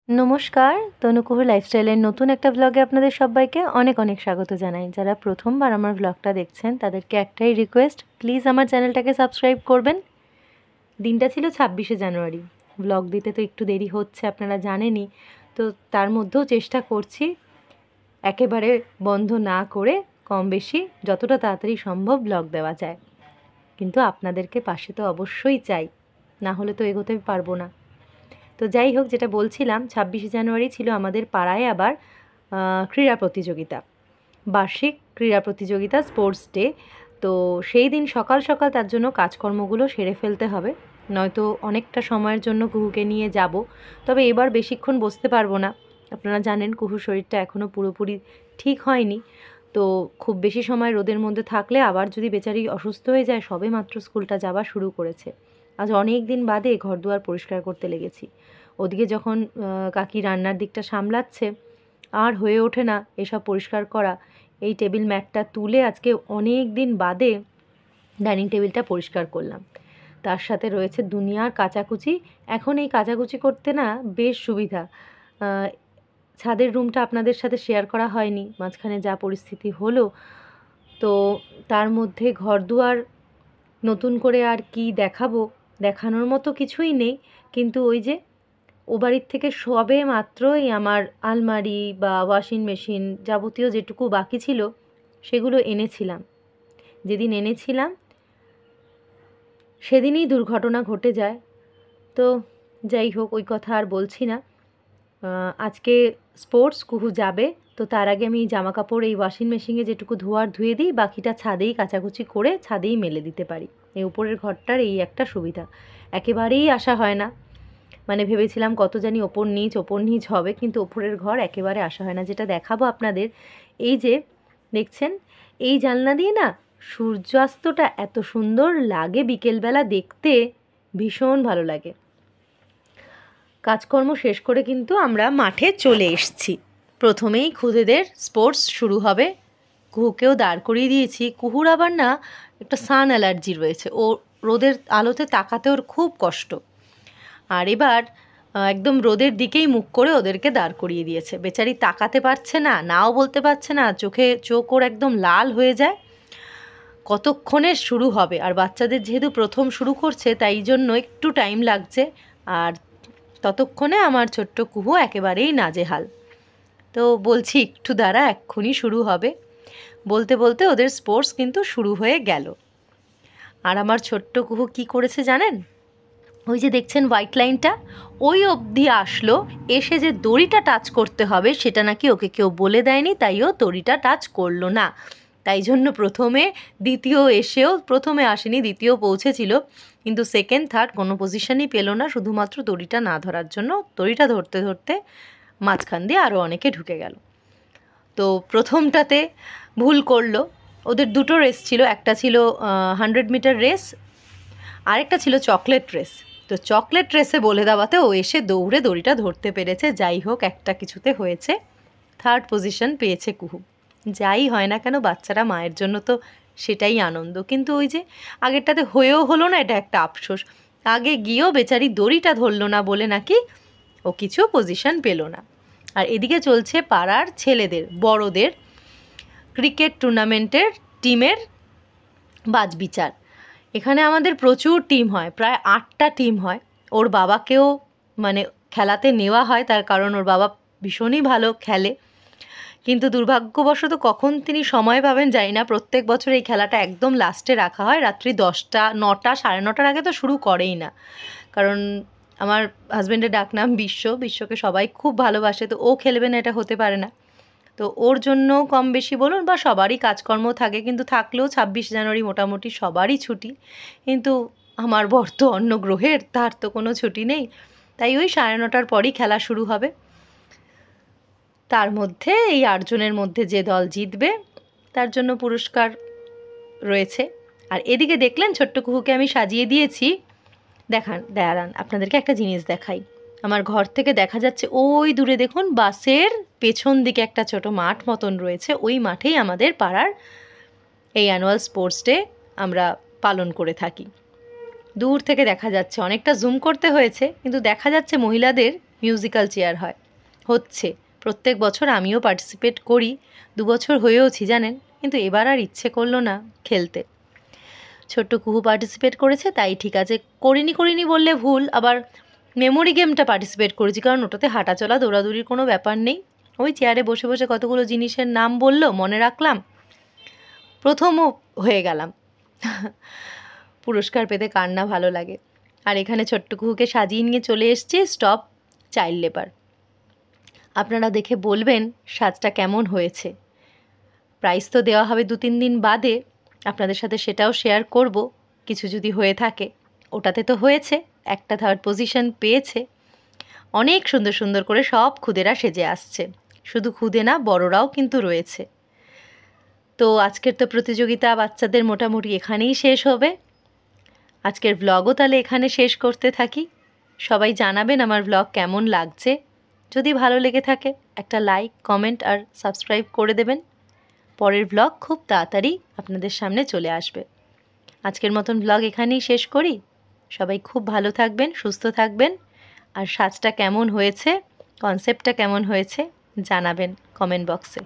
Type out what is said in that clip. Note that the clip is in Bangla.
নমস্কার, তনুকুহু লাইফস্টাইলের নতুন একটা ব্লগে আপনাদের সবাইকে অনেক অনেক স্বাগত জানাই। যারা প্রথমবার আমার ব্লগটা দেখছেন তাদেরকে একটাই রিকোয়েস্ট, প্লিজ আমার চ্যানেলটাকে সাবস্ক্রাইব করবেন। দিনটা ছিল 26শে জানুয়ারি। ব্লগ দিতে তো একটু দেরি হচ্ছে, আপনারা জানেনই। তো তার মধ্যেও চেষ্টা করছি একেবারে বন্ধ না করে কম বেশি যতটা তাড়াতাড়ি সম্ভব ব্লগ দেওয়া যায়। কিন্তু আপনাদেরকে পাশে তো অবশ্যই চাই, না হলে তো এগোতে পারবো না। তো যাই হোক, যেটা বলছিলাম, 26শে জানুয়ারি ছিল আমাদের পাড়ায় আবার ক্রীড়া প্রতিযোগিতা, বার্ষিক ক্রীড়া প্রতিযোগিতা, স্পোর্টস ডে। তো সেই দিন সকাল সকাল তার জন্য কাজকর্মগুলো সেরে ফেলতে হবে, নয়তো অনেকটা সময়ের জন্য কুহুকে নিয়ে যাব। তবে এবার বেশিক্ষণ বসতে পারবো না, আপনারা জানেন কুহুর শরীরটা এখনও পুরোপুরি ঠিক হয়নি। তো খুব বেশি সময় রোদের মধ্যে থাকলে আবার যদি বেচারি অসুস্থ হয়ে যায়, সবে মাত্র স্কুলটা যাওয়া শুরু করেছে। আজ অনেক দিন বাদে ঘরদুয়ার পরিষ্কার করতে লেগেছি। ওদিকে যখন কাকি রান্নার দিকটা সামলাচ্ছে, আর হয়ে ওঠে না এসব পরিষ্কার করা। এই টেবিল ম্যাটটা তুলে আজকে অনেক দিন বাদে ডাইনিং টেবিলটা পরিষ্কার করলাম। তার সাথে রয়েছে দুনিয়ার কাচাকুচি। এখন এই কাচাকুচি করতে না বেশ সুবিধা। ছাদের রুমটা আপনাদের সাথে শেয়ার করা হয়নি, মাঝখানে যা পরিস্থিতি হলো। তো তার মধ্যে ঘরদুয়ার নতুন করে আর কি দেখাবো, দেখানোর মতো কিছুই নেই। কিন্তু ওই যে ও বাড়ির থেকে সবে মাত্রই আমার আলমারি বা ওয়াশিং মেশিন যাবতীয় যেটুকু বাকি ছিল সেগুলো এনেছিলাম। যেদিন এনেছিলাম সেদিনই দুর্ঘটনা ঘটে যায়। তো যাই হোক, ওই কথা আর বলছি না। আজকে স্পোর্টস, কুহু যাবে। তো তার আগে আমি জামা কাপড় এই ওয়াশিং মেশিনে যেটুকু ধোয়ার ধুয়ে দিই, বাকিটা ছাদেই কাচাকুচি করে ছাদেই মেলে দিতে পারি। এই উপরের ঘরটার এই একটা সুবিধা, একেবারেই আসা হয় না। মানে ভেবেছিলাম কত জানি ওপর নিচ হবে, কিন্তু ওপরের ঘর একেবারে আসা হয় না। যেটা দেখাবো আপনাদের, এই যে দেখছেন, এই জানলা দিয়ে না সূর্যাস্তটা এত সুন্দর লাগে বিকেলবেলা দেখতে, ভীষণ ভালো লাগে। কাজকর্ম শেষ করে কিন্তু আমরা মাঠে চলে এসেছি। প্রথমেই খুদেদের স্পোর্টস শুরু হবে। কুহুকেও দাঁড় করিয়ে দিয়েছি। কুহুর আবার না একটা সান অ্যালার্জি রয়েছে, ও রোদের আলোতে তাকাতে ওর খুব কষ্ট। আর এবার একদম রোদের দিকেই মুখ করে ওদেরকে দাঁড় করিয়ে দিয়েছে। বেচারি তাকাতে পারছে না, নাও বলতে পারছে না, চোখ ওর একদম লাল হয়ে যায়। কতক্ষণে শুরু হবে, আর বাচ্চাদের যেহেতু প্রথম শুরু করছে তাই জন্য একটু টাইম লাগছে। আর ততক্ষণে আমার ছোট্ট কুহু একেবারেই নাজেহাল। তো বলছি একটু দাঁড়া, এক্ষুনি শুরু হবে। বলতে বলতে ওদের স্পোর্টস কিন্তু শুরু হয়ে গেল। আর আমার ছোট্ট কুহু কি করেছে জানেন? ওই যে দেখছেন হোয়াইট লাইনটা, ওই অবধি আসলো। এসে যে দড়িটা টাচ করতে হবে সেটা নাকি ওকে কেউ বলে দেয়নি, তাই ও দড়িটা টাচ করলো না। তাই জন্য প্রথমে আসেনি, দ্বিতীয় পৌঁছেছিল, কিন্তু সেকেন্ড থার্ড কোনো পজিশনই পেলো না, শুধুমাত্র দড়িটা না ধরার জন্য। দড়িটা ধরতে ধরতে মাঝখান দিয়ে আরও অনেকে ঢুকে গেল। তো প্রথমটাতে ভুল করলো। ওদের দুটো রেস ছিল, একটা ছিল 100 মিটার রেস, আরেকটা ছিল চকলেট রেস। তো চকলেট রেসে বলে দেওয়াতে ও এসে দৌড়ে দড়িটা ধরতে পেরেছে। যাই হোক, একটা কিছুতে হয়েছে, থার্ড পজিশন পেয়েছে কুহু। যাই হয় না কেন, বাচ্চারা মায়ের জন্য তো সেটাই আনন্দ। কিন্তু ওই যে আগেরটাতে হয়েও হলো না, এটা একটা আফসোস। আগে গিয়েও বেচারি দড়িটা ধরলো না বলে নাকি ও কিছু পজিশন পেল না। আর এদিকে চলছে পাড়ার ছেলেদের, বড়দের ক্রিকেট টুর্নামেন্টের টিমের বাছবিচার। এখানে আমাদের প্রচুর টিম হয়, প্রায় 8টা টিম হয়। ওর বাবাকেও মানে খেলাতে নেওয়া হয়, তার কারণ ওর বাবা ভীষণই ভালো খেলে। কিন্তু দুর্ভাগ্যবশত কখন তিনি সময় পাবেন জানি না, প্রত্যেক বছর এই খেলাটা একদম লাস্টে রাখা হয়, রাত্রি 10টা, 9টা, 9:30টার আগে তো শুরু করেই না। কারণ আমার হাজব্যান্ডের ডাকনাম বিশ্বকে সবাই খুব ভালোবাসে, তো ও খেলবে না এটা হতে পারে না। তো ওর জন্য কম বেশি বলুন বা সবারই কাজকর্ম থাকে, কিন্তু থাকলেও 26 জানুয়ারি মোটামুটি সবারই ছুটি। কিন্তু আমার বর তো অন্য গ্রহের, তার তো কোনো ছুটি নেই। তাই ওই 9:30টার পরই খেলা শুরু হবে। তার মধ্যে এই 8 জনের মধ্যে যে দল জিতবে তার জন্য পুরস্কার রয়েছে। আর এদিকে দেখলেন ছোট্ট কুহুকে আমি সাজিয়ে দিয়েছি। দাঁড়ান আপনাদেরকে একটা জিনিস দেখাই। আমার ঘর থেকে দেখা যাচ্ছে ওই দূরে দেখুন, বাসের পেছন দিকে একটা ছোট মাঠ মতন রয়েছে। ওই মাঠেই আমাদের পাড়ার এই অ্যানুয়াল স্পোর্টস ডে আমরা পালন করে থাকি। দূর থেকে দেখা যাচ্ছে, অনেকটা জুম করতে হয়েছে, কিন্তু দেখা যাচ্ছে মহিলাদের মিউজিক্যাল চেয়ার হয়, হচ্ছে প্রত্যেক বছর আমিও পার্টিসিপেট করি, 2 বছর হয়েওছি জানেন, কিন্তু এবার আর ইচ্ছে করলো না খেলতে। ছোট্ট কুহু পার্টিসিপেট করেছে তাই ঠিক আছে, করিনি বললে ভুল, আবার মেমোরি গেমটা পার্টিসিপেট করেছি, কারণ ওটাতে হাঁটাচলা দৌড়াদৌড়ির কোনো ব্যাপার নেই, ওই চেয়ারে বসে বসে কতগুলো জিনিসের নাম বললো, মনে রাখলাম, প্রথমও হয়ে গেলাম। পুরস্কার পেতে কার না ভালো লাগে। আর এখানে ছোট্ট কুহুকে সাজিয়ে নিয়ে চলে এসেছি স্টপ চাইল্ড লেবার। আপনারা দেখে বলবেন সাজটা কেমন হয়েছে। প্রাইজ তো দেওয়া হবে 2-3 দিন বাদে, আপনাদের সাথে সেটাও শেয়ার করব কিছু যদি হয়ে থাকে। ওটাতে তো হয়েছে, একটা 3rd পজিশন পেয়েছে। অনেক সুন্দর সুন্দর করে সব খুদেরা সেজে আসছে, শুধু খুদে না বড়রাও কিন্তু রয়েছে। তো আজকের তো প্রতিযোগিতা বাচ্চাদের মোটামুটি এখানেই শেষ হবে। আজকের ব্লগও তাহলে এখানে শেষ করতে থাকি। সবাই জানাবেন আমার ব্লগ কেমন লাগছে। যদি ভালো লেগে থাকে একটা লাইক, কমেন্ট আর সাবস্ক্রাইব করে দেবেন। পরের ব্লগ খুব তাড়াতাড়ি আপনাদের সামনে চলে আসবে। আজকের মতন ব্লগ এখানেই শেষ করি। সবাই খুব ভালো থাকবেন, সুস্থ থাকবেন, আর সাজটা কেমন হয়েছে, কনসেপ্টটা কেমন হয়েছে জানাবেন কমেন্ট বক্সে।